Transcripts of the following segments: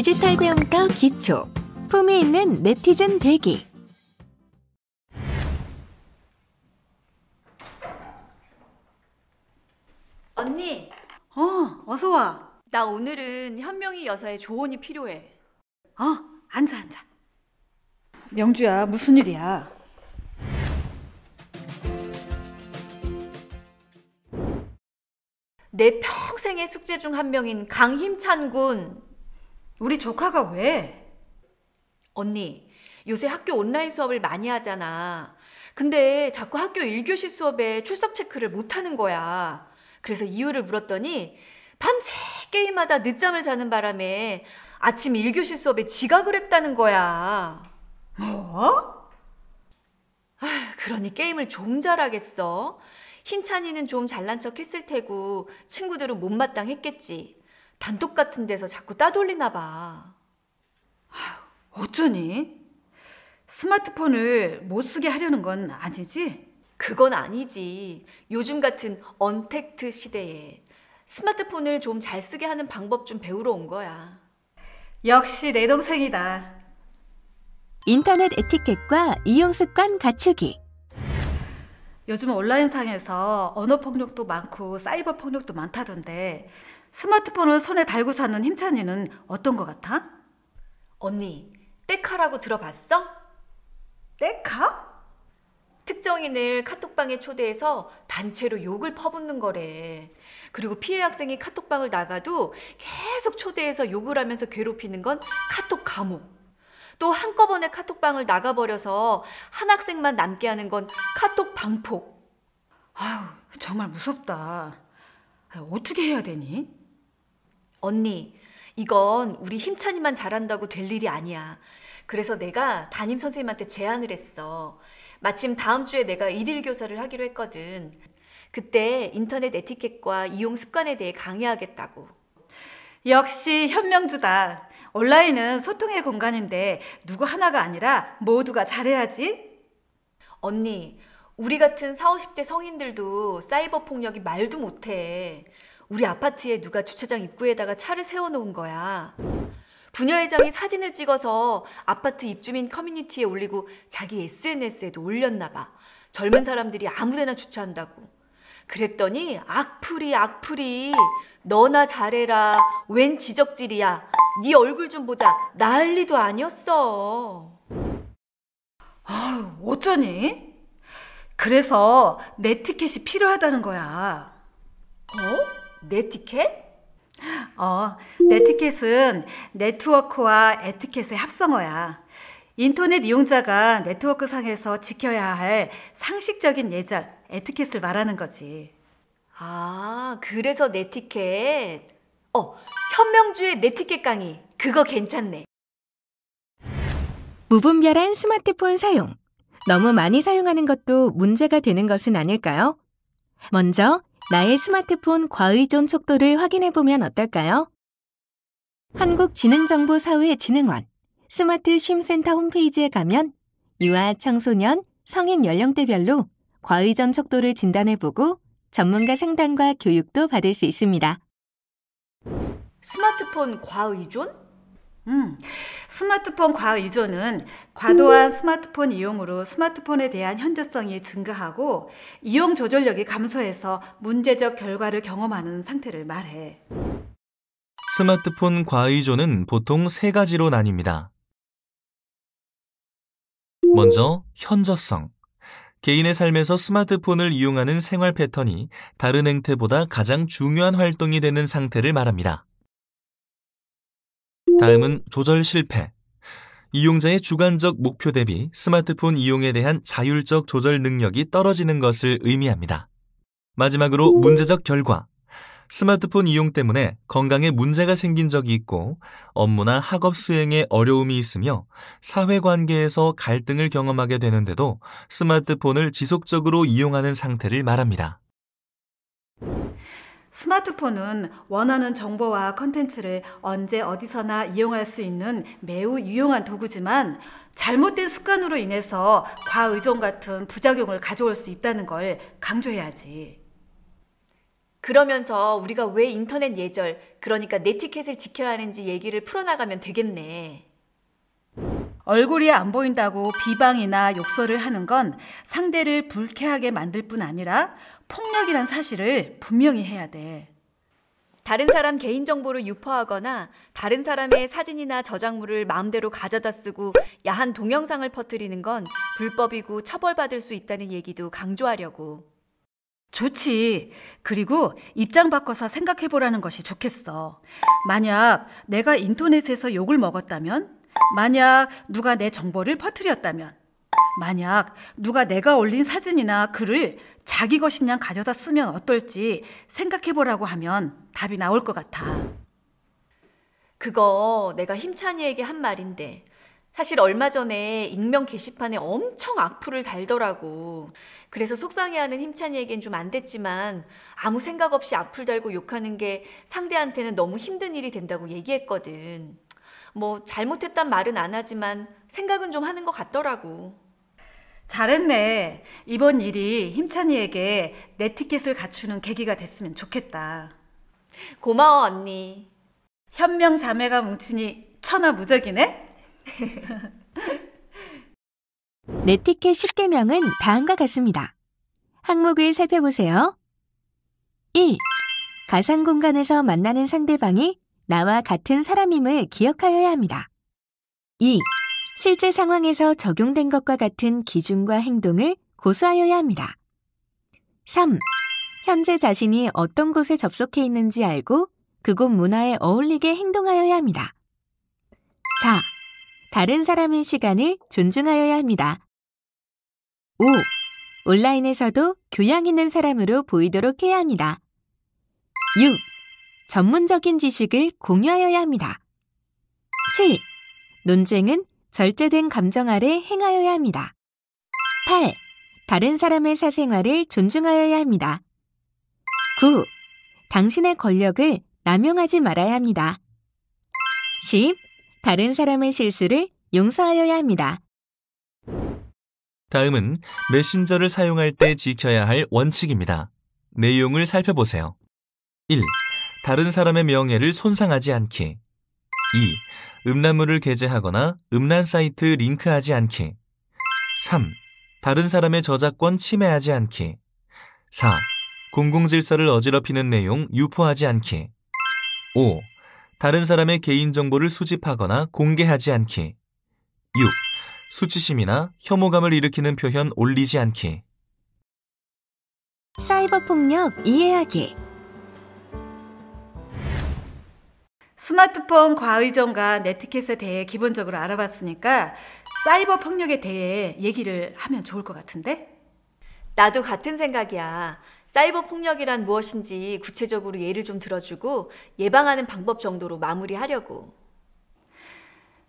디지털 배움터 기초, 품위 있는 네티즌 대기. 언니, 어서 와. 나 오늘은 현명이 여사의 조언이 필요해. 앉아. 명주야, 무슨 일이야? 내 평생의 숙제 중 한 명인 강힘찬 군. 우리 조카가 왜? 언니, 요새 학교 온라인 수업을 많이 하잖아. 근데 자꾸 학교 1교시 수업에 출석 체크를 못하는 거야. 그래서 이유를 물었더니 밤새 게임하다 늦잠을 자는 바람에 아침 1교시 수업에 지각을 했다는 거야. 뭐? 그러니 게임을 좀 잘하겠어? 힘찬이는 좀 잘난 척 했을 테고 친구들은 못마땅했겠지. 단톡 같은 데서 자꾸 따돌리나 봐. 어쩌니? 스마트폰을 못 쓰게 하려는 건 아니지? 그건 아니지. 요즘 같은 언택트 시대에 스마트폰을 좀 잘 쓰게 하는 방법 좀 배우러 온 거야. 역시 내 동생이다. 인터넷 에티켓과 이용 습관 갖추기. 요즘 온라인상에서 언어폭력도 많고 사이버 폭력도 많다던데 스마트폰을 손에 달고 사는 힘찬이는 어떤 것 같아? 언니, 떼카라고 들어봤어? 떼카? 특정인을 카톡방에 초대해서 단체로 욕을 퍼붓는 거래. 그리고 피해 학생이 카톡방을 나가도 계속 초대해서 욕을 하면서 괴롭히는 건 카톡 감옥. 또 한꺼번에 카톡방을 나가버려서 한 학생만 남게 하는 건 카톡 방폭. 정말 무섭다. 어떻게 해야 되니? 언니, 이건 우리 힘찬이만 잘한다고 될 일이 아니야. 그래서 내가 담임 선생님한테 제안을 했어. 마침 다음 주에 내가 일일 교사를 하기로 했거든. 그때 인터넷 에티켓과 이용 습관에 대해 강의하겠다고. 역시 현명주다. 온라인은 소통의 공간인데 누구 하나가 아니라 모두가 잘해야지. 언니, 우리 같은 40, 50대 성인들도 사이버 폭력이 말도 못해. 우리 아파트에 누가 주차장 입구에다가 차를 세워놓은 거야. 부녀회장이 사진을 찍어서 아파트 입주민 커뮤니티에 올리고 자기 SNS에도 올렸나 봐. 젊은 사람들이 아무데나 주차한다고. 그랬더니 악플이 너나 잘해라, 웬 지적질이야, 네 얼굴 좀 보자, 난리도 아니었어. 어쩌니? 그래서 네티켓이 필요하다는 거야. 네티켓? 네티켓은 네트워크와 에티켓의 합성어야. 인터넷 이용자가 네트워크 상에서 지켜야 할 상식적인 예절, 에티켓을 말하는 거지. 그래서 네티켓. 현명주의 네티켓 강의. 그거 괜찮네. 무분별한 스마트폰 사용. 너무 많이 사용하는 것도 문제가 되는 것은 아닐까요? 먼저 나의 스마트폰 과의존 척도를 확인해보면 어떨까요? 한국지능정보사회진흥원 스마트 쉼센터 홈페이지에 가면 유아, 청소년, 성인 연령대별로 과의존 척도를 진단해보고 전문가 상담과 교육도 받을 수 있습니다. 스마트폰 과의존? 스마트폰 과의존은 과도한 스마트폰 이용으로 스마트폰에 대한 현저성이 증가하고 이용 조절력이 감소해서 문제적 결과를 경험하는 상태를 말해. 스마트폰 과의존은 보통 세 가지로 나뉩니다. 먼저, 현저성. 개인의 삶에서 스마트폰을 이용하는 생활 패턴이 다른 행태보다 가장 중요한 활동이 되는 상태를 말합니다. 다음은 조절 실패. 이용자의 주관적 목표 대비 스마트폰 이용에 대한 자율적 조절 능력이 떨어지는 것을 의미합니다. 마지막으로 문제적 결과. 스마트폰 이용 때문에 건강에 문제가 생긴 적이 있고 업무나 학업 수행에 어려움이 있으며 사회관계에서 갈등을 경험하게 되는데도 스마트폰을 지속적으로 이용하는 상태를 말합니다. 스마트폰은 원하는 정보와 컨텐츠를 언제 어디서나 이용할 수 있는 매우 유용한 도구지만 잘못된 습관으로 인해서 과의존 같은 부작용을 가져올 수 있다는 걸 강조해야지. 그러면서 우리가 왜 인터넷 예절, 그러니까 네티켓을 지켜야 하는지 얘기를 풀어나가면 되겠네. 얼굴이 안 보인다고 비방이나 욕설을 하는 건 상대를 불쾌하게 만들 뿐 아니라 폭력이란 사실을 분명히 해야 돼. 다른 사람 개인정보를 유포하거나 다른 사람의 사진이나 저작물을 마음대로 가져다 쓰고 야한 동영상을 퍼뜨리는 건 불법이고 처벌받을 수 있다는 얘기도 강조하려고. 좋지. 그리고 입장 바꿔서 생각해보라는 것이 좋겠어. 만약 내가 인터넷에서 욕을 먹었다면? 만약 누가 내 정보를 퍼뜨렸다면? 만약 누가 내가 올린 사진이나 글을 자기 것인 양 가져다 쓰면 어떨지 생각해보라고 하면 답이 나올 것 같아. 그거 내가 힘찬이에게 한 말인데 사실 얼마 전에 익명 게시판에 엄청 악플을 달더라고. 그래서 속상해하는 힘찬이에겐 좀 안 됐지만 아무 생각 없이 악플 달고 욕하는 게 상대한테는 너무 힘든 일이 된다고 얘기했거든. 뭐 잘못했단 말은 안 하지만 생각은 좀 하는 것 같더라고. 잘했네. 이번 일이 힘찬이에게 네티켓을 갖추는 계기가 됐으면 좋겠다. 고마워 언니. 현명 자매가 뭉치니 천하무적이네? 네티켓 10계명은 다음과 같습니다. 항목을 살펴보세요. 1. 가상 공간에서 만나는 상대방이 나와 같은 사람임을 기억하여야 합니다. 2. 실제 상황에서 적용된 것과 같은 기준과 행동을 고수하여야 합니다. 3. 현재 자신이 어떤 곳에 접속해 있는지 알고 그곳 문화에 어울리게 행동하여야 합니다. 4. 다른 사람의 시간을 존중하여야 합니다. 5. 온라인에서도 교양 있는 사람으로 보이도록 해야 합니다. 6. 전문적인 지식을 공유하여야 합니다. 7. 논쟁은 절제된 감정 아래 행하여야 합니다. 8. 다른 사람의 사생활을 존중하여야 합니다. 9. 당신의 권력을 남용하지 말아야 합니다. 10. 다른 사람의 실수를 용서하여야 합니다. 다음은 메신저를 사용할 때 지켜야 할 원칙입니다. 내용을 살펴보세요. 1. 다른 사람의 명예를 손상하지 않기. 2. 음란물을 게재하거나 음란 사이트 링크하지 않기. 3. 다른 사람의 저작권 침해하지 않기. 4. 공공질서를 어지럽히는 내용 유포하지 않기. 5. 다른 사람의 개인정보를 수집하거나 공개하지 않기. 6. 수치심이나 혐오감을 일으키는 표현 올리지 않기. 사이버 폭력 이해하기. 스마트폰 과의존과 네티켓에 대해 기본적으로 알아봤으니까 사이버 폭력에 대해 얘기를 하면 좋을 것 같은데? 나도 같은 생각이야. 사이버 폭력이란 무엇인지 구체적으로 예를 좀 들어주고 예방하는 방법 정도로 마무리하려고.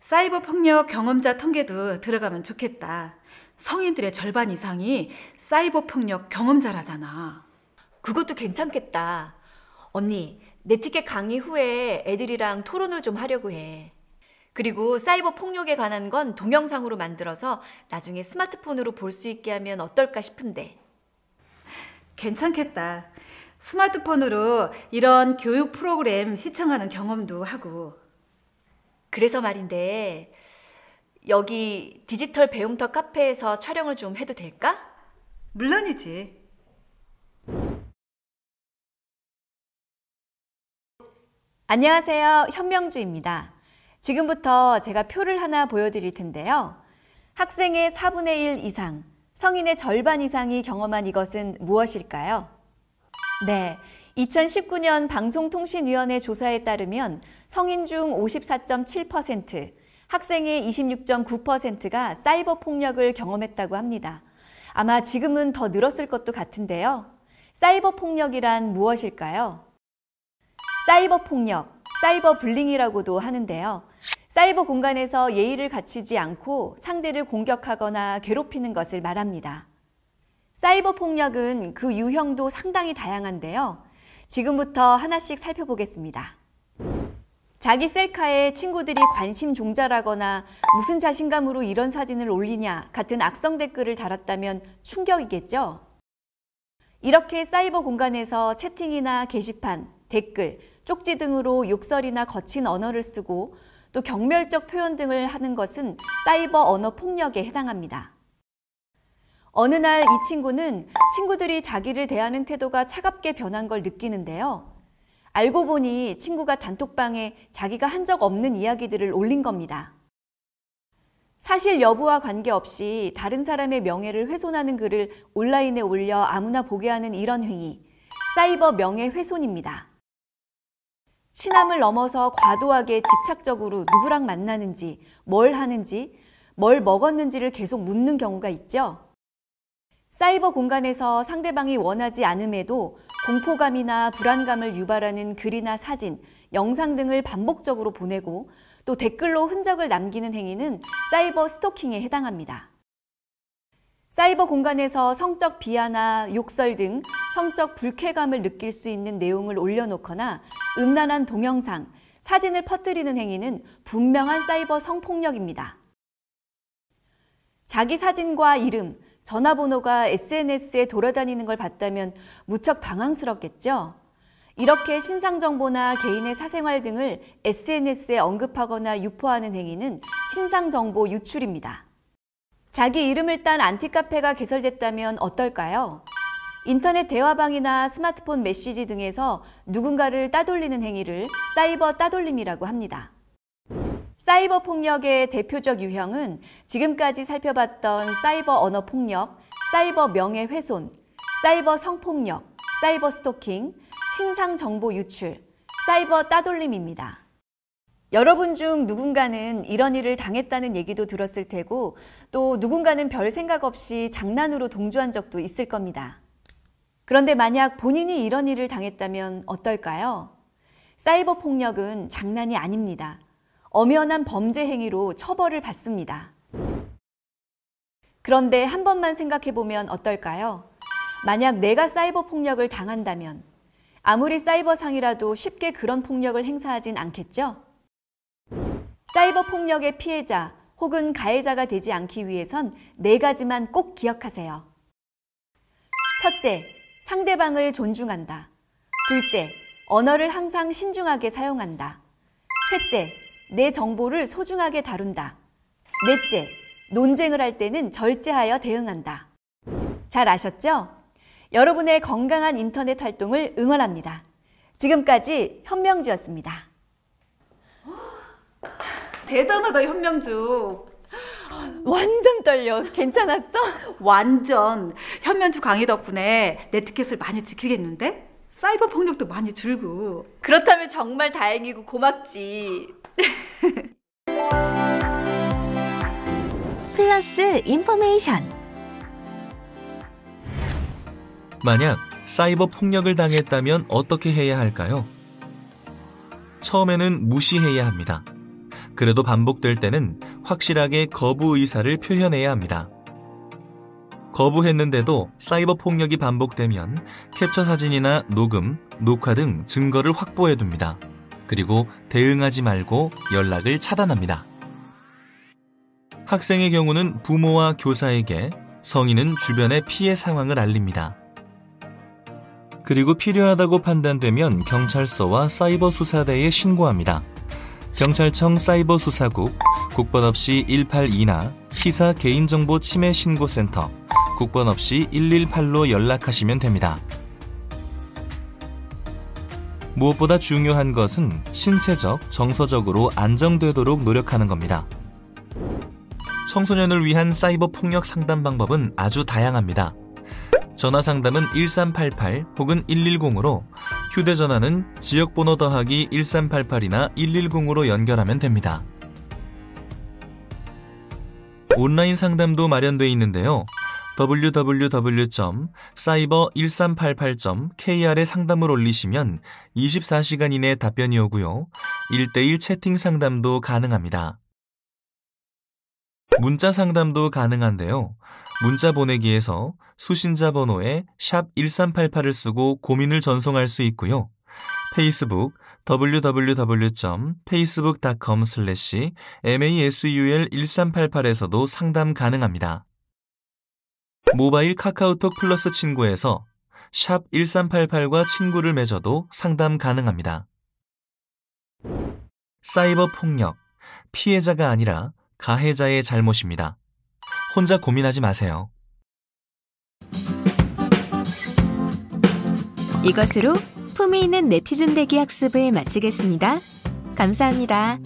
사이버 폭력 경험자 통계도 들어가면 좋겠다. 성인들의 절반 이상이 사이버 폭력 경험자라잖아. 그것도 괜찮겠다. 언니, 네티켓 강의 후에 애들이랑 토론을 좀 하려고 해. 그리고 사이버 폭력에 관한 건 동영상으로 만들어서 나중에 스마트폰으로 볼 수 있게 하면 어떨까 싶은데. 괜찮겠다. 스마트폰으로 이런 교육 프로그램 시청하는 경험도 하고. 그래서 말인데 여기 디지털 배움터 카페에서 촬영을 좀 해도 될까? 물론이지. 안녕하세요. 현명주입니다. 지금부터 제가 표를 하나 보여드릴 텐데요. 학생의 4분의 1 이상, 성인의 절반 이상이 경험한 이것은 무엇일까요? 네, 2019년 방송통신위원회 조사에 따르면 성인 중 54.7%, 학생의 26.9%가 사이버 폭력을 경험했다고 합니다. 아마 지금은 더 늘었을 것도 같은데요. 사이버 폭력이란 무엇일까요? 사이버 폭력, 사이버 불링이라고도 하는데요. 사이버 공간에서 예의를 갖추지 않고 상대를 공격하거나 괴롭히는 것을 말합니다. 사이버 폭력은 그 유형도 상당히 다양한데요. 지금부터 하나씩 살펴보겠습니다. 자기 셀카에 친구들이 관심 종자라거나 무슨 자신감으로 이런 사진을 올리냐 같은 악성 댓글을 달았다면 충격이겠죠? 이렇게 사이버 공간에서 채팅이나 게시판, 댓글, 쪽지 등으로 욕설이나 거친 언어를 쓰고 또 경멸적 표현 등을 하는 것은 사이버 언어 폭력에 해당합니다. 어느 날 이 친구는 친구들이 자기를 대하는 태도가 차갑게 변한 걸 느끼는데요. 알고 보니 친구가 단톡방에 자기가 한 적 없는 이야기들을 올린 겁니다. 사실 여부와 관계없이 다른 사람의 명예를 훼손하는 글을 온라인에 올려 아무나 보게 하는 이런 행위, 사이버 명예훼손입니다. 친함을 넘어서 과도하게 집착적으로 누구랑 만나는지, 뭘 하는지, 뭘 먹었는지를 계속 묻는 경우가 있죠. 사이버 공간에서 상대방이 원하지 않음에도 공포감이나 불안감을 유발하는 글이나 사진, 영상 등을 반복적으로 보내고 또 댓글로 흔적을 남기는 행위는 사이버 스토킹에 해당합니다. 사이버 공간에서 성적 비하나 욕설 등 성적 불쾌감을 느낄 수 있는 내용을 올려놓거나 음란한 동영상, 사진을 퍼뜨리는 행위는 분명한 사이버 성폭력입니다. 자기 사진과 이름, 전화번호가 SNS에 돌아다니는 걸 봤다면 무척 당황스럽겠죠? 이렇게 신상정보나 개인의 사생활 등을 SNS에 언급하거나 유포하는 행위는 신상정보 유출입니다. 자기 이름을 딴 안티카페가 개설됐다면 어떨까요? 인터넷 대화방이나 스마트폰 메시지 등에서 누군가를 따돌리는 행위를 사이버 따돌림이라고 합니다. 사이버 폭력의 대표적 유형은 지금까지 살펴봤던 사이버 언어 폭력, 사이버 명예훼손, 사이버 성폭력, 사이버 스토킹, 신상 정보 유출, 사이버 따돌림입니다. 여러분 중 누군가는 이런 일을 당했다는 얘기도 들었을 테고 또 누군가는 별 생각 없이 장난으로 동조한 적도 있을 겁니다. 그런데 만약 본인이 이런 일을 당했다면 어떨까요? 사이버 폭력은 장난이 아닙니다. 엄연한 범죄 행위로 처벌을 받습니다. 그런데 한 번만 생각해보면 어떨까요? 만약 내가 사이버 폭력을 당한다면 아무리 사이버상이라도 쉽게 그런 폭력을 행사하진 않겠죠? 사이버 폭력의 피해자 혹은 가해자가 되지 않기 위해선 4가지만 꼭 기억하세요. 첫째, 상대방을 존중한다. 둘째, 언어를 항상 신중하게 사용한다. 셋째, 내 정보를 소중하게 다룬다. 넷째, 논쟁을 할 때는 절제하여 대응한다. 잘 아셨죠? 여러분의 건강한 인터넷 활동을 응원합니다. 지금까지 현명주였습니다. 대단하다, 현명주. 완전 떨려. 괜찮았어? 완전. 현명주 강의 덕분에 내 티켓을 많이 지키겠는데? 사이버 폭력도 많이 줄고. 그렇다면 정말 다행이고 고맙지. 플러스 인포메이션. 만약 사이버 폭력을 당했다면 어떻게 해야 할까요? 처음에는 무시해야 합니다. 그래도 반복될 때는 확실하게 거부 의사를 표현해야 합니다. 거부했는데도 사이버 폭력이 반복되면 캡처 사진이나 녹음, 녹화 등 증거를 확보해둡니다. 그리고 대응하지 말고 연락을 차단합니다. 학생의 경우는 부모와 교사에게, 성인은 주변의 피해 상황을 알립니다. 그리고 필요하다고 판단되면 경찰서와 사이버수사대에 신고합니다. 경찰청 사이버수사국, 국번 없이 182나 피사 개인정보 침해 신고센터, 국번 없이 118로 연락하시면 됩니다. 무엇보다 중요한 것은 신체적, 정서적으로 안정되도록 노력하는 겁니다. 청소년을 위한 사이버 폭력 상담 방법은 아주 다양합니다. 전화 상담은 1388 혹은 110으로, 휴대전화는 지역번호 더하기 1388이나 110으로 연결하면 됩니다. 온라인 상담도 마련되어 있는데요. www.cyber1388.kr에 상담을 올리시면 24시간 이내 답변이 오고요. 1:1 채팅 상담도 가능합니다. 문자 상담도 가능한데요. 문자 보내기에서 수신자 번호에 샵 1388을 쓰고 고민을 전송할 수 있고요. 페이스북 www.facebook.com/masul1388에서도 상담 가능합니다. 모바일 카카오톡 플러스 친구에서 샵 1388과 친구를 맺어도 상담 가능합니다. 사이버 폭력, 피해자가 아니라 가해자의 잘못입니다. 혼자 고민하지 마세요. 이것으로 품위 있는 네티즌 대기 학습을 마치겠습니다. 감사합니다.